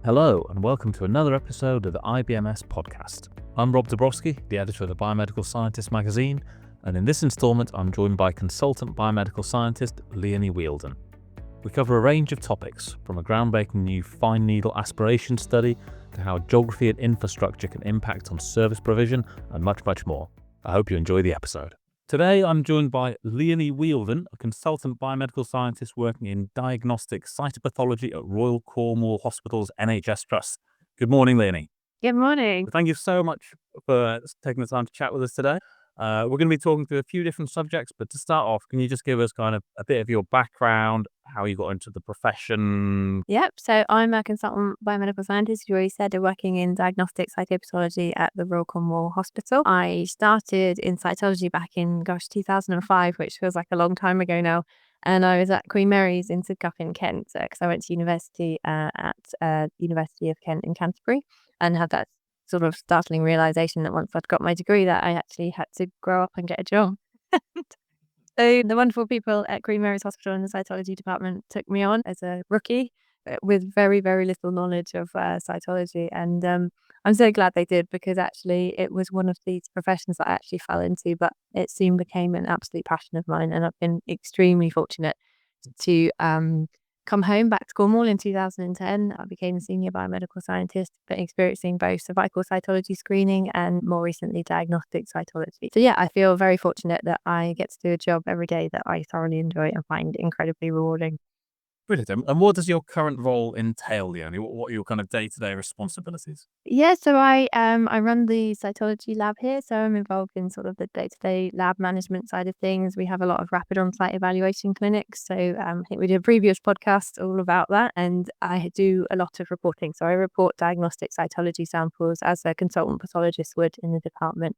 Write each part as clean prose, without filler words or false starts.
Hello, and welcome to another episode of the IBMS podcast. I'm Rob Dabrowski, the editor of the Biomedical Scientist magazine, and in this installment, I'm joined by consultant biomedical scientist Leonie Wheeldon. We cover a range of topics, from a groundbreaking new fine needle aspiration study to how geography and infrastructure can impact on service provision, and much, much more. I hope you enjoy the episode. Today, I'm joined by Leonie Wheeldon, a consultant biomedical scientist working in Diagnostic Cytopathology at Royal Cornwall Hospital's NHS Trust. Good morning, Leonie. Good morning. Thank you so much for taking the time to chat with us today. We're going to be talking through a few different subjects, but to start off, can you just give us kind of a bit of your background, how you got into the profession? Yep. So I'm a consultant biomedical scientist. You already said, working in diagnostic cytopathology at the Royal Cornwall Hospital. I started in cytology back in 2005, which feels like a long time ago now. And I was at Queen Mary's in Sidcup in Kent because I went to university at University of Kent in Canterbury, and had that sort of startling realization that once I'd got my degree that I actually had to grow up and get a job. So the wonderful people at Queen Mary's Hospital in the cytology department took me on as a rookie with very, very little knowledge of cytology. And I'm so glad they did, because actually it was one of these professions that I actually fell into, but it soon became an absolute passion of mine. And I've been extremely fortunate to come home back to Cornwall in 2010. I became a senior biomedical scientist, but experiencing both cervical cytology screening and more recently diagnostic cytology. So yeah, I feel very fortunate that I get to do a job every day that I thoroughly enjoy and find incredibly rewarding. Brilliant. And what does your current role entail, Leonie? What are your kind of day-to-day responsibilities? Yeah, so I run the cytology lab here, so I'm involved in sort of the day-to-day lab management side of things. We have a lot of rapid on-site evaluation clinics, so I think we did a previous podcast all about that, and I do a lot of reporting. So I report diagnostic cytology samples as a consultant pathologist would in the department,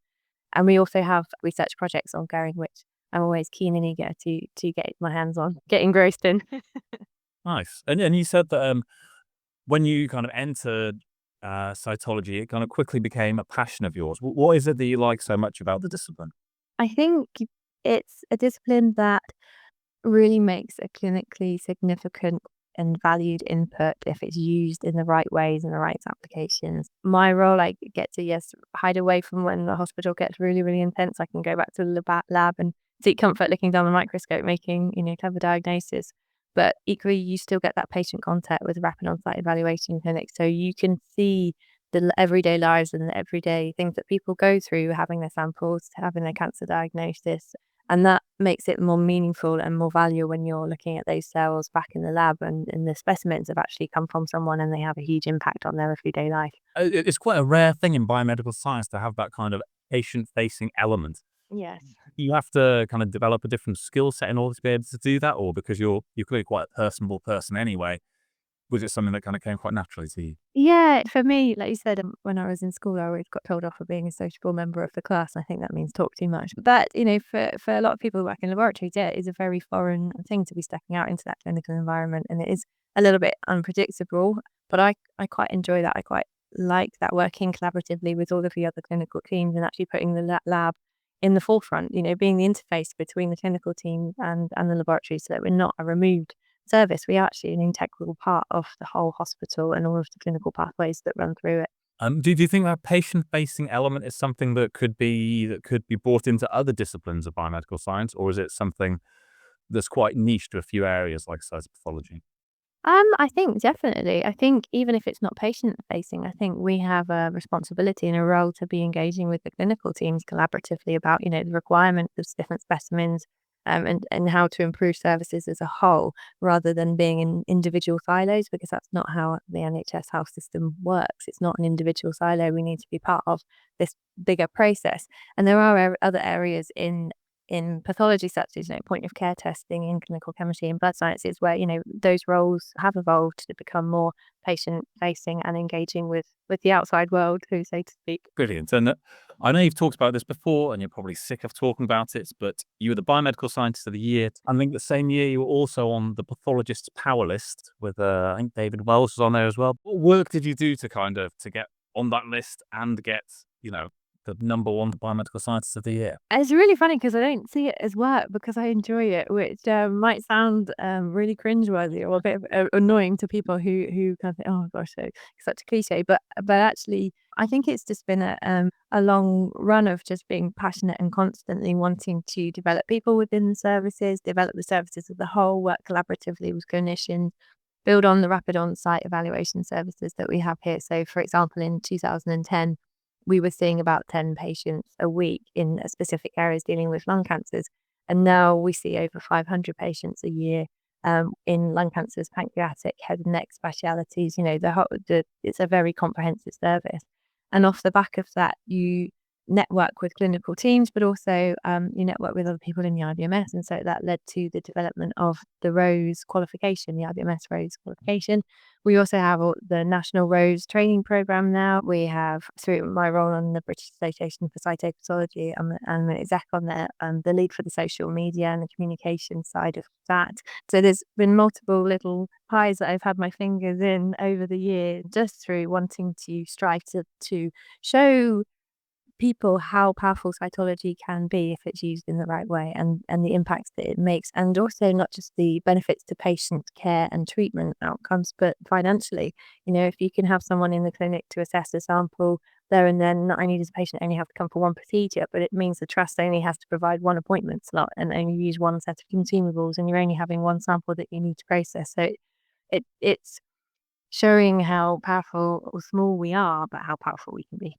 and we also have research projects ongoing, which I'm always keen and eager to get my hands on, get engrossed in. Nice. And you said that when you kind of entered cytology, it kind of quickly became a passion of yours. What is it that you like so much about the discipline? I think it's a discipline that really makes a clinically significant and valued input if it's used in the right ways and the right applications. My role, I get to, yes, hide away from when the hospital gets really, really intense. I can go back to the lab and seek comfort looking down the microscope, making, clever diagnosis. But equally, you still get that patient contact with rapid on-site evaluation clinics. So you can see the everyday lives and the everyday things that people go through, having their samples, having their cancer diagnosis. And that makes it more meaningful and more valuable when you're looking at those cells back in the lab, and the specimens have actually come from someone and they have a huge impact on their everyday life. It's quite a rare thing in biomedical science to have that kind of patient-facing element. Yes. You have to kind of develop a different skill set in order to be able to do that, or because you're clearly quite a personable person anyway, was it something that kind of came quite naturally to you? Yeah, for me, like you said, when I was in school, I always got told off for being a sociable member of the class. I think that means talk too much. But, for a lot of people who work in laboratories, yeah, it is a very foreign thing to be stepping out into that clinical environment. And it is a little bit unpredictable, but I quite enjoy that. I quite like that, working collaboratively with all of the other clinical teams and actually putting the lab in the forefront, being the interface between the clinical team and the laboratory, so that we're not a removed service. We are actually an integral part of the whole hospital and all of the clinical pathways that run through it. Do you think that patient-facing element is something that could be brought into other disciplines of biomedical science, or is it something that's quite niche to a few areas like cytopathology? I think definitely. I think even if it's not patient facing, I think we have a responsibility and a role to be engaging with the clinical teams collaboratively about, the requirements of different specimens, and how to improve services as a whole, rather than being in individual silos, because that's not how the NHS health system works. It's not an individual silo. We need to be part of this bigger process. And there are other areas in pathology, such as, point of care testing, in clinical chemistry and blood sciences, where, those roles have evolved to become more patient facing and engaging with the outside world, who, so to speak. Brilliant. And I know you've talked about this before and you're probably sick of talking about it, but you were the Biomedical Scientist of the Year. I think the same year you were also on the Pathologist's Power List with, I think David Wells was on there as well. What work did you do to get on that list and get, the #1 biomedical scientist of the year? It's really funny because I don't see it as work because I enjoy it, which might sound really cringeworthy or a bit annoying to people who kind of think, oh gosh, so such a cliche. But actually, I think it's just been a long run of just being passionate and constantly wanting to develop people within the services, develop the services as a whole, work collaboratively with clinicians, build on the rapid on-site evaluation services that we have here. So, for example, in 2010, we were seeing about 10 patients a week in specific areas dealing with lung cancers. And now we see over 500 patients a year in lung cancers, pancreatic, head and neck specialities. It's a very comprehensive service. And off the back of that, you network with clinical teams, but also you network with other people in the IBMS. And so that led to the development of the ROSE qualification, the IBMS ROSE qualification. We also have the National ROSE training program now. We have, through my role on the British Association for Cytopathology, I'm an exec on there, the lead for the social media and the communication side of that. So there's been multiple little pies that I've had my fingers in over the years, just through wanting to strive to show people how powerful cytology can be if it's used in the right way, and the impacts that it makes, and also not just the benefits to patient care and treatment outcomes, but financially. If you can have someone in the clinic to assess a sample there and then, not only does the patient only have to come for one procedure, but it means the trust only has to provide one appointment slot and only use one set of consumables, and you're only having one sample that you need to process. So it's showing how powerful or small we are, but how powerful we can be.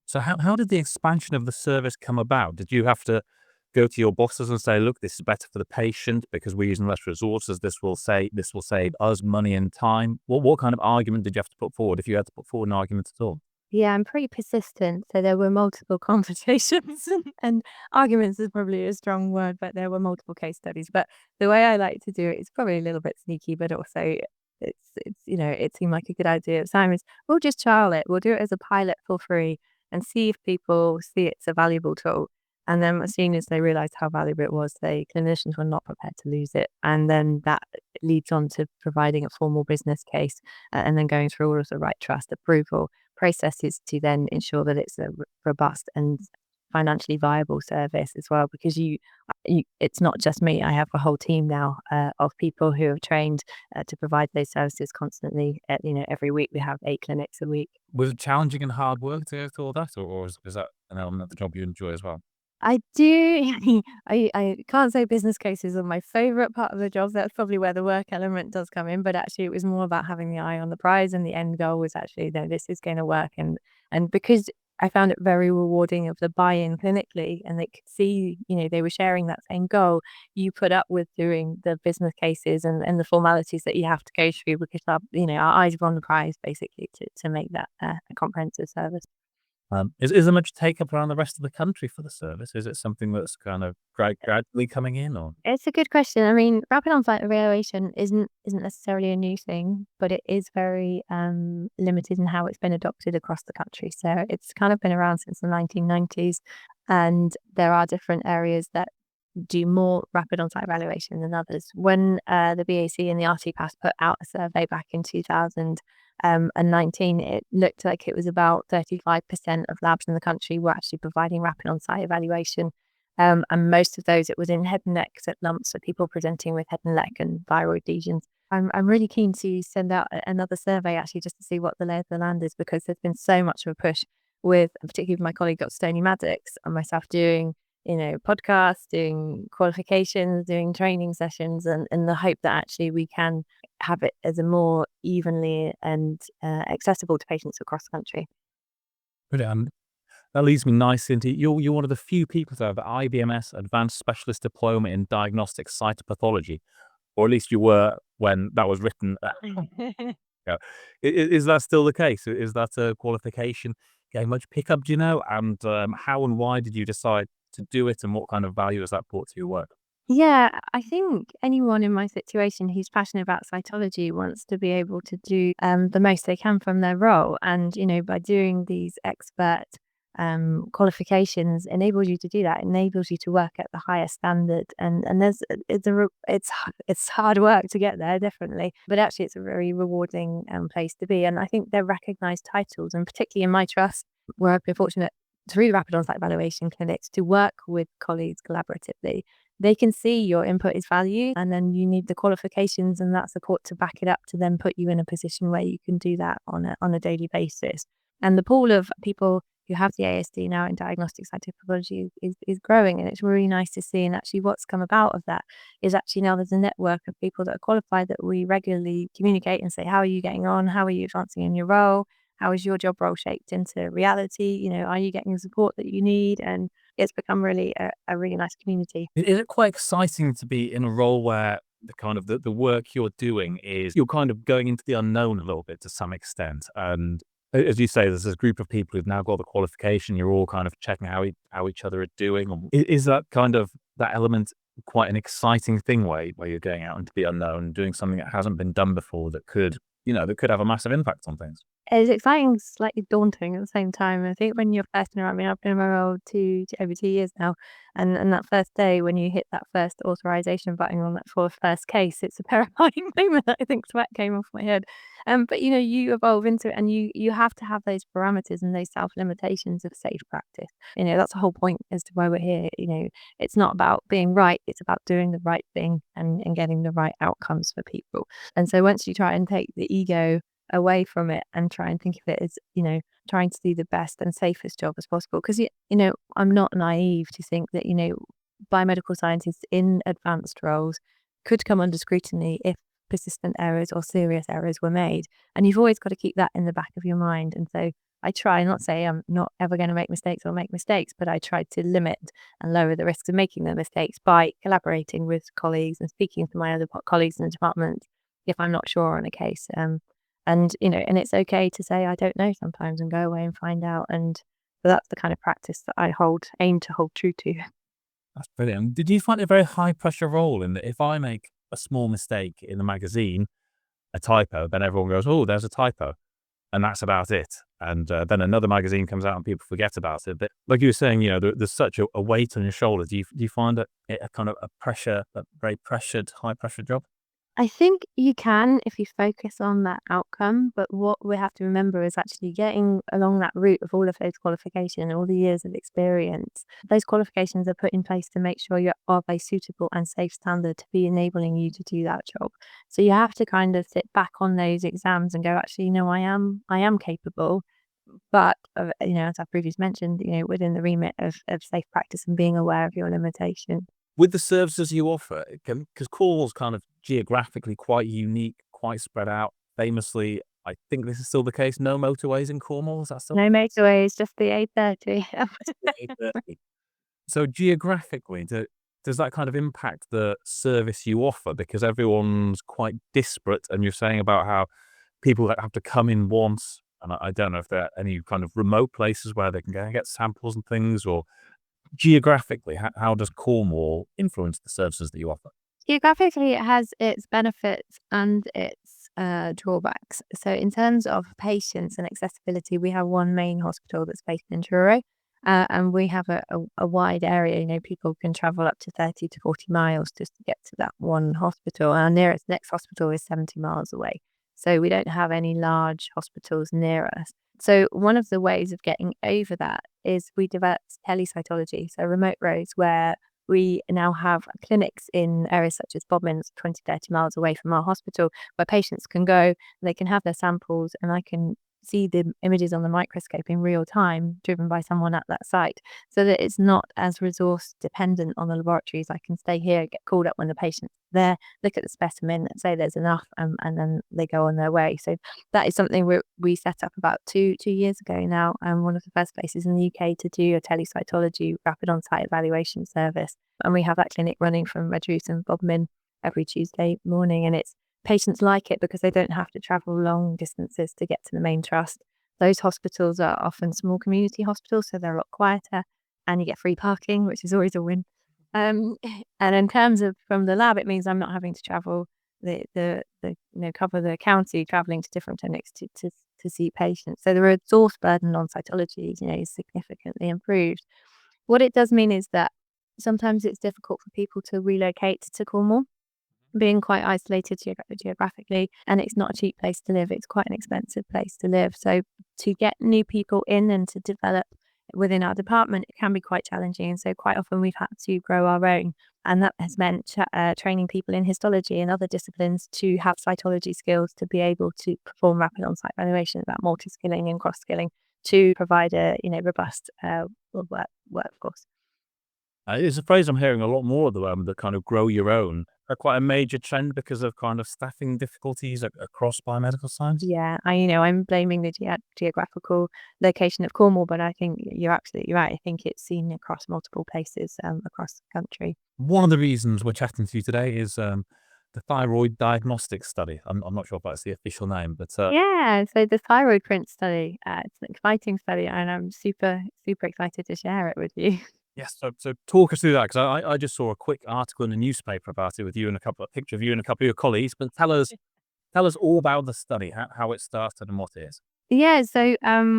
So how did the expansion of the service come about? Did you have to go to your bosses and say, look, this is better for the patient because we're using less resources, this will save us money and time? What kind of argument did you have to put forward, if you had to put forward an argument at all? Yeah, I'm pretty persistent. So there were multiple conversations and arguments is probably a strong word, but there were multiple case studies. But the way I like to do it is probably a little bit sneaky, but also it seemed like a good idea at the time. Is we'll just trial it. We'll do it as a pilot for free and see if people see it's a valuable tool. And then as soon as they realized how valuable it was, clinicians were not prepared to lose it. And then that leads on to providing a formal business case and then going through all of the right trust approval processes to then ensure that it's a robust and financially viable service as well, because it's not just me. I have a whole team now of people who have trained to provide those services constantly. Every week we have 8 clinics a week. Was it challenging and hard work to go through all that, or is that an element of the job you enjoy as well? I do. I can't say business cases are my favorite part of the job. That's probably where the work element does come in. But actually, it was more about having the eye on the prize, and the end goal was actually, no, this is going to work. And because I found it very rewarding of the buy-in clinically, and they could see, they were sharing that same goal. You put up with doing the business cases and the formalities that you have to go through because our eyes are on the prize basically to make that a comprehensive service. Is there much take up around the rest of the country for the service? Is it something that's kind of gradually coming in, or? It's a good question. I mean, rapid on-site evaluation isn't necessarily a new thing, but it is very limited in how it's been adopted across the country. So it's kind of been around since the 1990s, and there are different areas that do more rapid on-site evaluation than others. When the BAC and the RTPAS put out a survey back in 2019, it looked like it was about 35% of labs in the country were actually providing rapid on-site evaluation. And most of those, it was in head and neck lumps, so people presenting with head and neck and thyroid lesions. I'm really keen to send out another survey actually just to see what the lay of the land is, because there's been so much of a push with, particularly with my colleague Dr. Leonie Maddox and myself, doing podcasts, doing qualifications, doing training sessions, and the hope that actually we can have it as a more evenly and accessible to patients across the country. Brilliant. That leads me nicely into you're one of the few people to have the IBMS Advanced Specialist Diploma in Diagnostic Cytopathology, or at least you were when that was written. Yeah. Is that still the case? Is that a qualification getting much pickup, do you know? And how and why did you decide to do it, and what kind of value has that brought to your work? Yeah, I think anyone in my situation who's passionate about cytology wants to be able to do the most they can from their role. And, by doing these expert qualifications enables you to do that, enables you to work at the highest standard. And it's hard work to get there, definitely. But actually, it's a very rewarding place to be. And I think they're recognized titles, and particularly in my trust, where I've been fortunate through the rapid on-site evaluation clinics to work with colleagues collaboratively. They can see your input is valued, and then you need the qualifications and that support to back it up to then put you in a position where you can do that on a daily basis. And the pool of people who have the ASD now in diagnostic cytopathology is growing, and it's really nice to see. And actually what's come about of that is actually now there's a network of people that are qualified that we regularly communicate and say, how are you getting on? How are you advancing in your role? How is your job role shaped into reality? Are you getting the support that you need? And it's become really a really nice community. Is it quite exciting to be in a role where the work you're doing is you're kind of going into the unknown a little bit to some extent? And as you say, there's this group of people who've now got the qualification. You're all kind of checking how each other are doing. Is that kind of that element quite an exciting thing where you're going out into the unknown, doing something that hasn't been done before that could have a massive impact on things? It's exciting, slightly daunting at the same time. I think when you're first in a role, I mean, I've been in my role over 2 years now, and that first day when you hit that first authorization button on that first case, it's a terrifying moment that I think sweat came off my head. But you evolve into it, and you have to have those parameters and those self limitations of safe practice. That's the whole point as to why we're here. It's not about being right; it's about doing the right thing and getting the right outcomes for people. And so once you try and take the ego away from it and try and think of it as, trying to do the best and safest job as possible. Because, I'm not naive to think that, biomedical scientists in advanced roles could come under scrutiny if persistent errors or serious errors were made. And you've always got to keep that in the back of your mind. And so I try not to say I'm not ever going to make mistakes or make mistakes, but I try to limit and lower the risks of making the mistakes by collaborating with colleagues and speaking to my other colleagues in the department if I'm not sure on a case. And it's okay to say I don't know sometimes and go away and find out. And so that's the kind of practice that I aim to hold true to. That's brilliant. Did you find it a very high pressure role in that if I make a small mistake in the magazine, a typo, then everyone goes, "Oh, there's a typo," and that's about it. And then another magazine comes out and people forget about it. But like you were saying, there's such a weight on your shoulders. Do you find it a kind of a very pressured, high pressure job? I think you can if you focus on that outcome, but what we have to remember is actually getting along that route of all of those qualifications, all the years of experience. Those qualifications are put in place to make sure you're of a suitable and safe standard to be enabling you to do that job. So you have to kind of sit back on those exams and go, actually, I am capable, but as I previously mentioned, within the remit of safe practice and being aware of your limitation. With the services you offer, because Cornwall's kind of geographically quite unique, quite spread out. Famously, I think this is still the case, no motorways in Cornwall. Is that still? No motorways, just the A30. So geographically, does that kind of impact the service you offer? Because everyone's quite disparate, and you're saying about how people that have to come in once, and I don't know if there are any kind of remote places where they can go and get samples and things, or geographically, how does Cornwall influence the services that you offer? Geographically, it has its benefits and its drawbacks. So, in terms of patients and accessibility, we have one main hospital that's based in Truro, and we have a wide area. People can travel up to 30 to 40 miles just to get to that one hospital. Our next hospital is 70 miles away. So, we don't have any large hospitals near us. So, one of the ways of getting over that is we developed telecytology, so remote roads where we now have clinics in areas such as Bodmin's, 20, 30 miles away from our hospital, where patients can go, they can have their samples, and I can see the images on the microscope in real time, driven by someone at that site, so that it's not as resource dependent on the laboratories. I can stay here, get called up when the patient's there, look at the specimen, say there's enough, and then they go on their way. So that is something we set up about two years ago now, and one of the first places in the UK to do a telecytology rapid on-site evaluation service. And we have that clinic running from Redruth and Bodmin every Tuesday morning, and it's patients like it because they don't have to travel long distances to get to the main trust. Those hospitals are often small community hospitals, so they're a lot quieter, and you get free parking, which is always a win. And in terms of from the lab, it means I'm not having to travel cover the county, traveling to different clinics to see patients. So the resource burden on cytology, is significantly improved. What it does mean is that sometimes it's difficult for people to relocate to Cornwall, being quite isolated geographically, and it's not a cheap place to live. It's quite an expensive place to live. So to get new people in and to develop within our department, it can be quite challenging. And so quite often we've had to grow our own. And that has meant training people in histology and other disciplines to have cytology skills to be able to perform rapid on-site evaluations, about multi-skilling and cross-skilling to provide a robust workforce. It's a phrase I'm hearing a lot more at the moment, that kind of grow your own. Quite a major trend because of kind of staffing difficulties across biomedical science. Yeah, I'm blaming the geographical location of Cornwall, but I think you're absolutely right. I think it's seen across multiple places across the country. One of the reasons we're chatting to you today is the thyroid diagnostic study. I'm not sure if that's the official name, but Yeah, so the thyroid print study, it's an exciting study, and I'm super, super excited to share it with you. yes. So talk us through that, because I just saw a quick article in the newspaper about it with you and a picture of you and a couple of your colleagues. But tell us all about the study, how it started and what it is. Yeah, so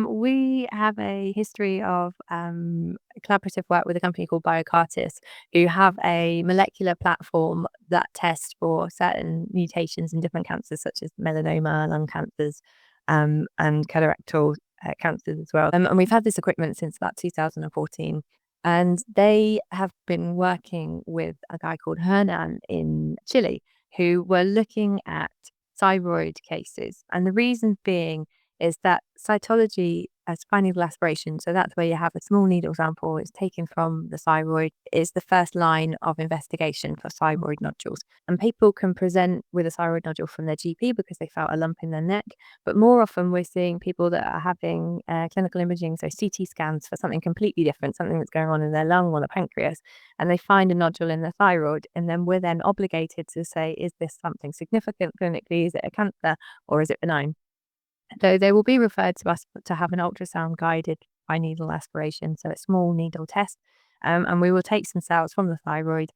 we have a history of collaborative work with a company called Biocartis, who have a molecular platform that tests for certain mutations in different cancers, such as melanoma, lung cancers, and colorectal cancers as well. And we've had this equipment since about 2014. And they have been working with a guy called Hernan in Chile, who were looking at thyroid cases. And the reason being is that cytology as fine needle aspiration, so that's where you have a small needle sample, it's taken from the thyroid, is the first line of investigation for thyroid nodules. And people can present with a thyroid nodule from their GP because they felt a lump in their neck. But more often we're seeing people that are having clinical imaging, so CT scans for something completely different, something that's going on in their lung or the pancreas, and they find a nodule in the thyroid. And then we're then obligated to say, is this something significant clinically? Is it a cancer or is it benign? So they will be referred to us to have an ultrasound guided by needle aspiration, so a small needle test, and we will take some cells from the thyroid.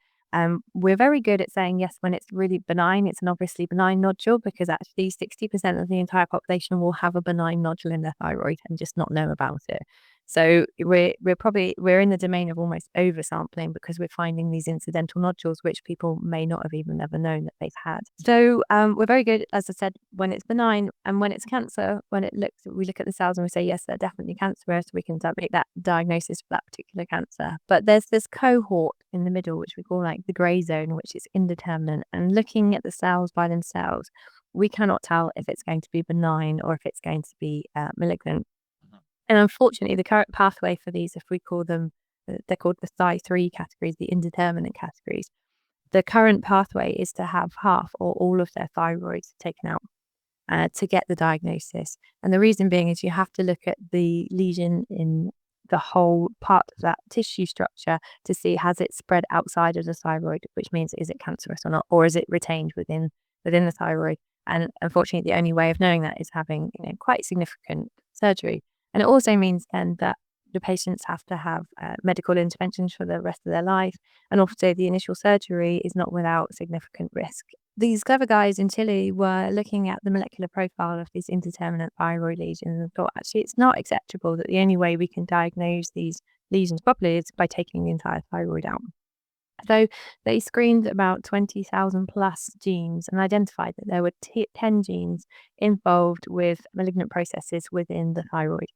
We're very good at saying yes when it's really benign. It's an obviously benign nodule, because actually 60% of the entire population will have a benign nodule in their thyroid and just not know about it. So we're in the domain of almost oversampling, because we're finding these incidental nodules which people may not have even ever known that they've had. So we're very good, as I said, when it's benign, and when it's cancer, we look at the cells and we say, yes, they're definitely cancerous. We can make that diagnosis for that particular cancer. But there's this cohort in the middle, which we call like the gray zone, which is indeterminate. And looking at the cells by themselves, we cannot tell if it's going to be benign or if it's going to be malignant. And unfortunately, the current pathway for these, if we call them, they're called the Thy3 categories, the indeterminate categories. The current pathway is to have half or all of their thyroids taken out to get the diagnosis. And the reason being is you have to look at the lesion in the whole part of that tissue structure to see, has it spread outside of the thyroid, which means, is it cancerous or not, or is it retained within the thyroid? And unfortunately, the only way of knowing that is having quite significant surgery. And it also means then that the patients have to have medical interventions for the rest of their life. And also the initial surgery is not without significant risk. These clever guys in Chile were looking at the molecular profile of these indeterminate thyroid lesions and thought, actually, it's not acceptable that the only way we can diagnose these lesions properly is by taking the entire thyroid out. So they screened about 20,000 plus genes and identified that there were 10 genes involved with malignant processes within the thyroid.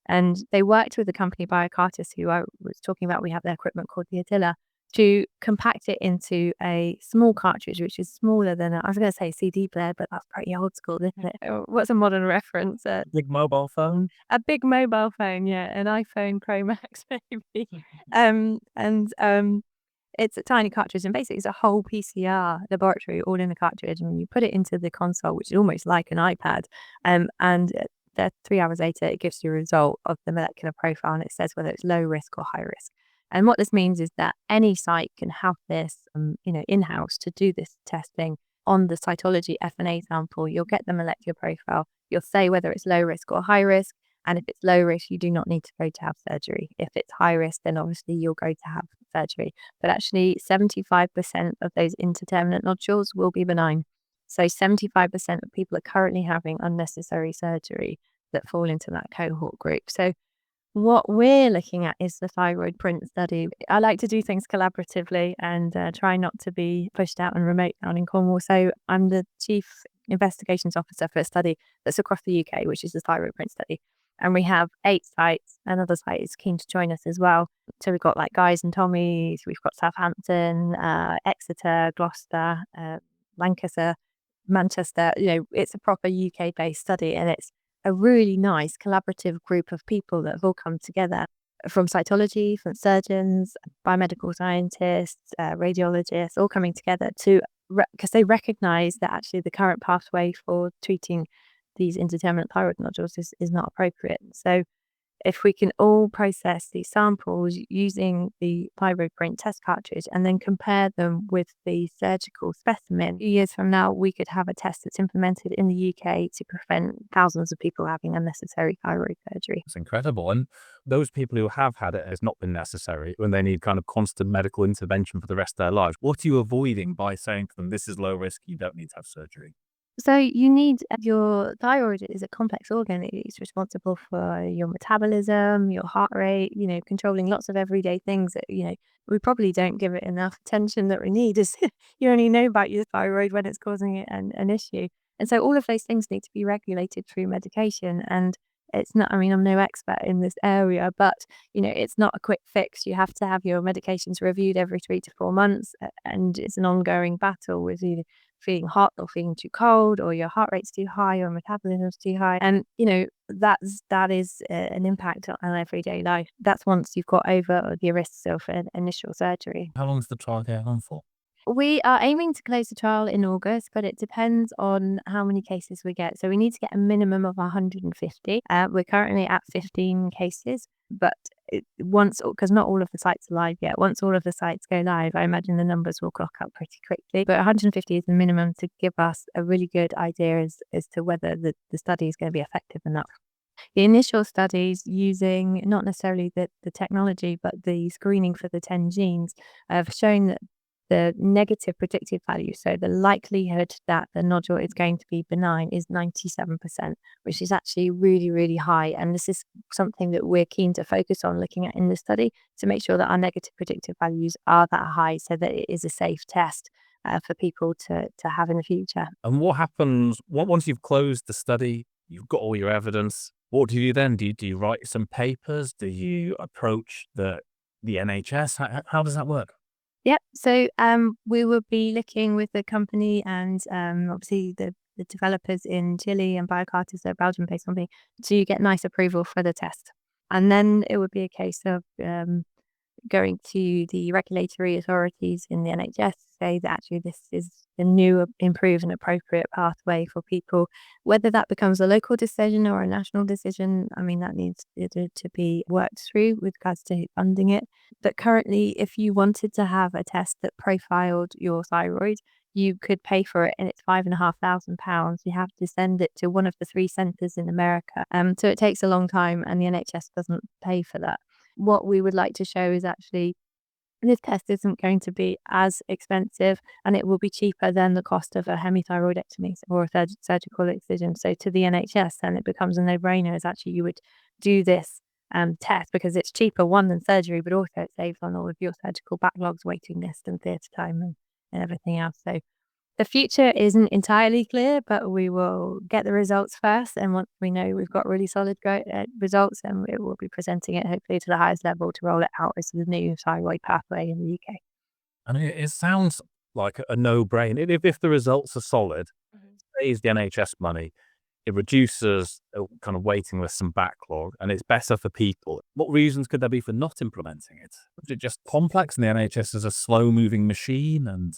And they worked with the company Biocartis, who I was talking about. We have their equipment called the Attila, to compact it into a small cartridge, which is smaller than I was going to say CD player, but that's pretty old school, isn't it? What's a modern reference? Big mobile phone. A big mobile phone, yeah, an iPhone Pro Max maybe. It's a tiny cartridge, and basically it's a whole PCR laboratory all in a cartridge, and you put it into the console, which is almost like an iPad, and 3 hours later it gives you a result of the molecular profile, and it says whether it's low risk or high risk. And what this means is that any site can have this, in-house to do this testing on the cytology FNA sample. You'll get the molecular profile. You'll say whether it's low risk or high risk. And if it's low risk, you do not need to go to have surgery. If it's high risk, then obviously you'll go to have surgery. But actually 75% of those indeterminate nodules will be benign. So 75% of people are currently having unnecessary surgery that fall into that cohort group. So what we're looking at is the thyroid print study. I like to do things collaboratively and try not to be pushed out and remote down in Cornwall. So I'm the chief investigations officer for a study that's across the UK, which is the thyroid print study. And we have 8 sites. Another site is keen to join us as well. So we've got like Guy's and Tommy's, we've got Southampton, Exeter, Gloucester, Lancaster, Manchester. It's a proper UK-based study, and it's a really nice collaborative group of people that have all come together from cytology, from surgeons, biomedical scientists, radiologists, all coming together because they recognise that actually the current pathway for treating these indeterminate thyroid nodules is not appropriate. So if we can all process these samples using the thyroid brain test cartridge and then compare them with the surgical specimen, a few years from now, we could have a test that's implemented in the UK to prevent thousands of people having unnecessary thyroid surgery. It's incredible. And those people who have had it has not been necessary, when they need kind of constant medical intervention for the rest of their lives, what are you avoiding by saying to them, this is low risk, you don't need to have surgery? So you need your thyroid is a complex organ. It's responsible for your metabolism, your heart rate, controlling lots of everyday things that, we probably don't give it enough attention that we need. Is you only know about your thyroid when it's causing it an issue. And so all of those things need to be regulated through medication. And it's not, I'm no expert in this area, but, it's not a quick fix. You have to have your medications reviewed every 3 to 4 months. And it's an ongoing battle with either feeling hot or feeling too cold, or your heart rate's too high or metabolism's too high. And, that is an impact on everyday life. That's once you've got over the risks of an initial surgery. How long is the trial going on for? We are aiming to close the trial in August, but it depends on how many cases we get. So we need to get a minimum of 150. We're currently at 15 cases, but because not all of the sites are live yet, once all of the sites go live, I imagine the numbers will clock up pretty quickly. But 150 is the minimum to give us a really good idea as to whether the study is going to be effective enough. The initial studies using not necessarily the technology, but the screening for the 10 genes have shown that the negative predictive value, so the likelihood that the nodule is going to be benign, is 97%, which is actually really, really high. And this is something that we're keen to focus on looking at in the study to make sure that our negative predictive values are that high so that it is a safe test for people to have in the future. And what happens once you've closed the study, you've got all your evidence, what do you do then? Do you write some papers? Do you approach the NHS? How does that work? Yep. So we will be looking with the company and obviously the developers in Chile and Biocartis, a Belgian-based company, to get NICE approval for the test. And then it would be a case of going to the regulatory authorities in the NHS to say that actually this is the new, improved and appropriate pathway for people. Whether that becomes a local decision or a national decision, that needs to be worked through with regards to funding it. But currently, if you wanted to have a test that profiled your thyroid, you could pay for it, and it's £5,500. You have to send it to one of the 3 centres in America. So it takes a long time, and the NHS doesn't pay for that. What we would like to show is actually this test isn't going to be as expensive, and it will be cheaper than the cost of a hemithyroidectomy or a surgical excision. So to the NHS, then it becomes a no-brainer. Is actually you would do this test because it's cheaper, one, than surgery, but also it saves on all of your surgical backlogs, waiting list and theatre time and everything else. So the future isn't entirely clear, but we will get the results first. And once we know we've got really solid results, then we will be presenting it hopefully to the highest level to roll it out as the new thyroid pathway in the UK. And it sounds like a no-brainer. If the results are solid, it saves the NHS money, it reduces a kind of waiting list and backlog, and it's better for people. What reasons could there be for not implementing it? Is it just complex and the NHS is a slow-moving machine? And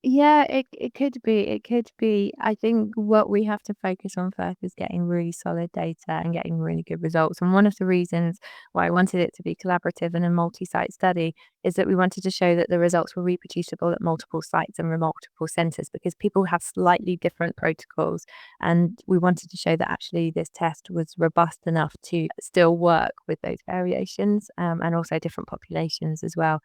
Yeah, it could be. It could be. I think what we have to focus on first is getting really solid data and getting really good results. And one of the reasons why I wanted it to be collaborative and a multi-site study is that we wanted to show that the results were reproducible at multiple sites and multiple centres, because people have slightly different protocols. And we wanted to show that actually this test was robust enough to still work with those variations and also different populations as well.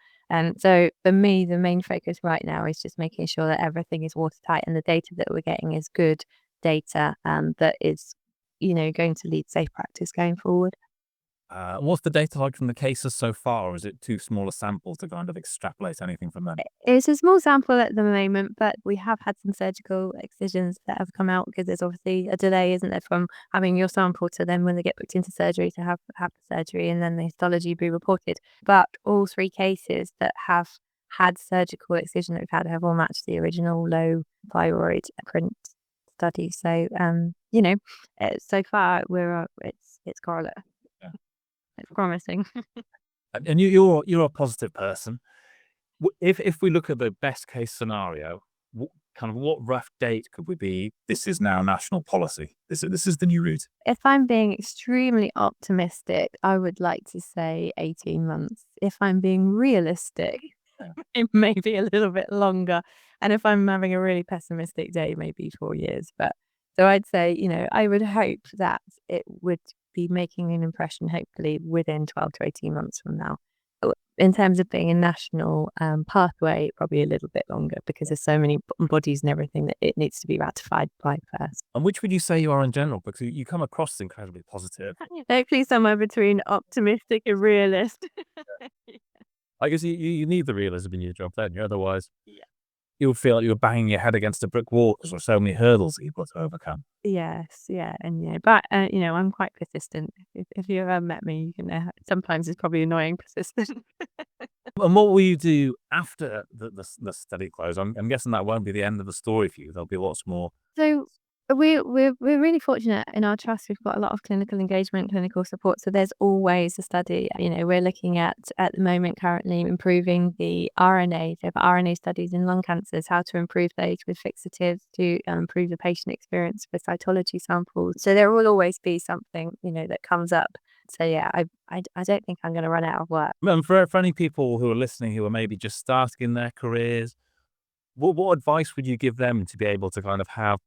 So for me, the main focus right now is just making sure that everything is watertight and the data that we're getting is good data that is, going to lead safe practice going forward. What's the data like from the cases so far, or is it too small a sample to kind of extrapolate anything from them? It's a small sample at the moment, but we have had some surgical excisions that have come out because there's obviously a delay, isn't there, from having your sample to then when they get booked into surgery to have the surgery and then the histology be reported. But all 3 cases that have had surgical excision that we've had have all matched the original low thyroid print study. So, so far it's correlate. Yeah. It's promising. And you're a positive person. If we look at the best case scenario, kind of what rough date could we be? This is now national policy. This is the new route. If I'm being extremely optimistic, I would like to say 18 months. If I'm being realistic, it may be a little bit longer. And if I'm having a really pessimistic day, maybe 4 years. But so I'd say, I would hope that it would be making an impression, hopefully within 12 to 18 months from now. In terms of being a national pathway, probably a little bit longer because there's so many bodies and everything that it needs to be ratified by first. And which would you say you are in general? Because you come across incredibly positive. Hopefully somewhere between optimistic and realist. I guess you need the realism in your job, don't you? Otherwise, Yeah. you'll feel like you're banging your head against a brick wall because there's so many hurdles that you've got to overcome. Yes, yeah, and but I'm quite persistent. If you ever met me, you can know sometimes it's probably annoying persistent. And what will you do after the study close? I'm guessing that won't be the end of the story for you. There'll be lots more. So we're really fortunate in our trust. We've got a lot of clinical engagement, clinical support. So there's always a study. We're looking at the moment currently improving the RNA. So for RNA studies in lung cancers, how to improve those with fixatives to improve the patient experience for cytology samples. So there will always be something that comes up. So yeah, I don't think I'm going to run out of work. And for any people who are listening who are maybe just starting their careers, what advice would you give them to be able to kind of have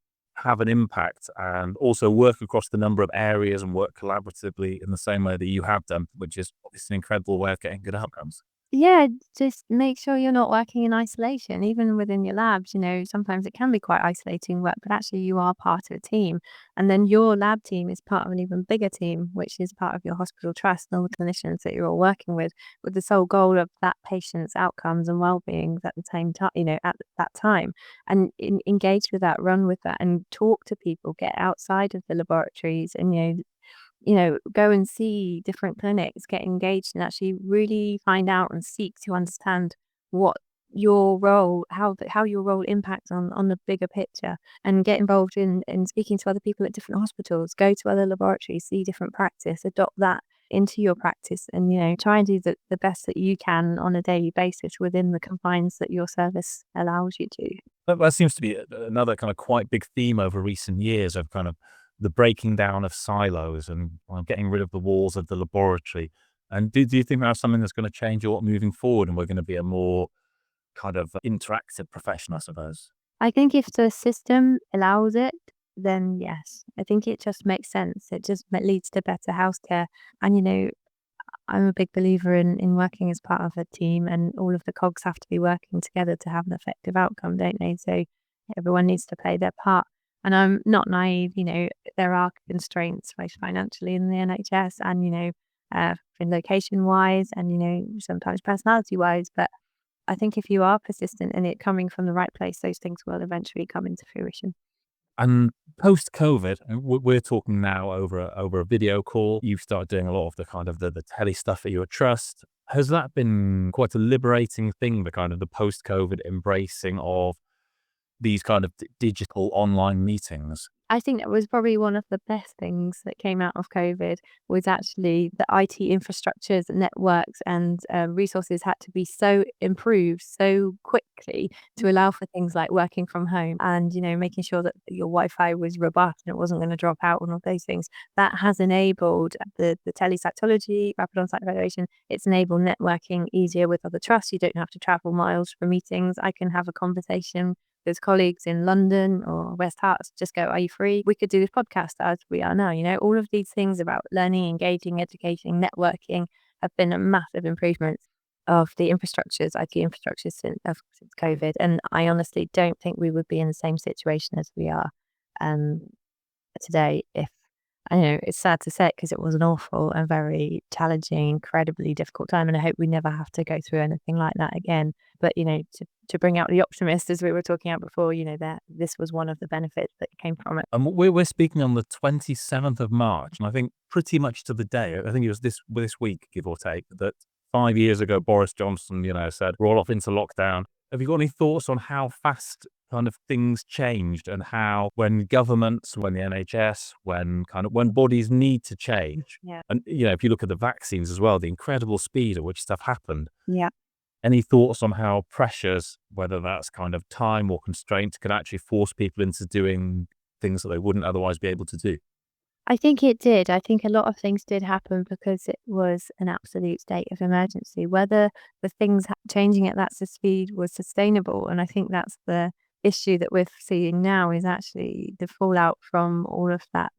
an impact and also work across the number of areas and work collaboratively in the same way that you have done, which is obviously an incredible way of getting good outcomes? Yeah, just make sure you're not working in isolation, even within your labs. Sometimes it can be quite isolating work, but actually you are part of a team. And then your lab team is part of an even bigger team, which is part of your hospital trust and all the clinicians that you're all working with the sole goal of that patient's outcomes and well-being at the same time, at that time. And engage with that, run with that, and talk to people, get outside of the laboratories and, go and see different clinics, get engaged and actually really find out and seek to understand what your role, how your role impacts on the bigger picture, and get involved in speaking to other people at different hospitals, go to other laboratories, see different practice, adopt that into your practice and, try and do the best that you can on a daily basis within the confines that your service allows you to. That seems to be another kind of quite big theme over recent years of kind of the breaking down of silos and getting rid of the walls of the laboratory. And do you think that's something that's going to change a lot moving forward and we're going to be a more kind of interactive profession, I suppose? I think if the system allows it, then yes. I think it just makes sense. It just leads to better healthcare. And, I'm a big believer in working as part of a team, and all of the cogs have to be working together to have an effective outcome, don't they? So everyone needs to play their part. And I'm not naive, there are constraints, both financially in the NHS and, in location wise and, sometimes personality wise. But I think if you are persistent and it coming from the right place, those things will eventually come into fruition. And post-COVID, and we're talking now over a video call. You've started doing a lot of the kind of the tele stuff at your trust. Has that been quite a liberating thing, the kind of the post-COVID embracing of these kind of digital online meetings? I think that was probably one of the best things that came out of COVID was actually the IT infrastructures, networks, and resources had to be so improved so quickly to allow for things like working from home and making sure that your Wi-Fi was robust and it wasn't going to drop out and all those things. That has enabled the telecytology, rapid on-site evaluation. It's enabled networking easier with other trusts. You don't have to travel miles for meetings. I can have a conversation with colleagues in London or West Herts, just go, are you free? We could do this podcast as we are now. All of these things about learning, engaging, educating, networking have been a massive improvement of the infrastructures, IT infrastructures since COVID. And I honestly don't think we would be in the same situation as we are today if I know it's sad to say it because it was an awful and very challenging, incredibly difficult time. And I hope we never have to go through anything like that again. But, to bring out the optimist, as we were talking about before, that this was one of the benefits that came from it. And we're speaking on the 27th of March. And I think pretty much to the day, I think it was this week, give or take, that 5 years ago, Boris Johnson, said, we're all off into lockdown. Have you got any thoughts on how fast kind of things changed and how when governments, when the NHS, when bodies need to change? Yeah. And, if you look at the vaccines as well, the incredible speed at which stuff happened. Yeah. Any thoughts on how pressures, whether that's kind of time or constraints, can actually force people into doing things that they wouldn't otherwise be able to do? I think it did. I think a lot of things did happen because it was an absolute state of emergency. Whether the things changing at that speed was sustainable, and I think that's the issue that we're seeing now, is actually the fallout from all of that,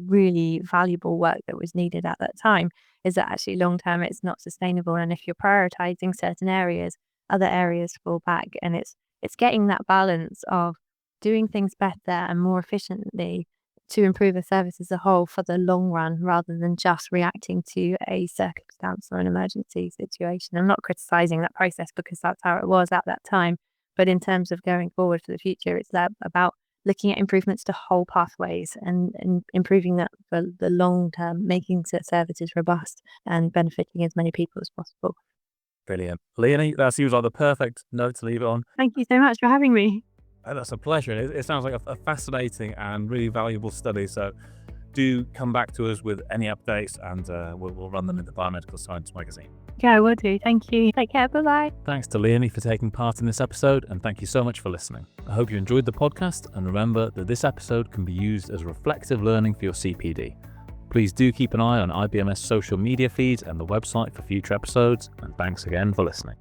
really valuable work that was needed at that time, is that actually long term it's not sustainable. And if you're prioritizing certain areas, other areas fall back. And it's getting that balance of doing things better and more efficiently to improve the service as a whole for the long run, rather than just reacting to a circumstance or an emergency situation. I'm not criticizing that process because that's how it was at that time. But in terms of going forward for the future, it's about looking at improvements to whole pathways and improving that for the long term, making services robust and benefiting as many people as possible. Brilliant. Leonie, that seems like the perfect note to leave it on. Thank you so much for having me. That's a pleasure. It sounds like a fascinating and really valuable study. So do come back to us with any updates, and we'll run them in the Biomedical Science magazine. Yeah, I will do. Thank you. Take care. Bye-bye. Thanks to Leonie for taking part in this episode, and thank you so much for listening. I hope you enjoyed the podcast, and remember that this episode can be used as reflective learning for your CPD. Please do keep an eye on IBMS social media feeds and the website for future episodes, and thanks again for listening.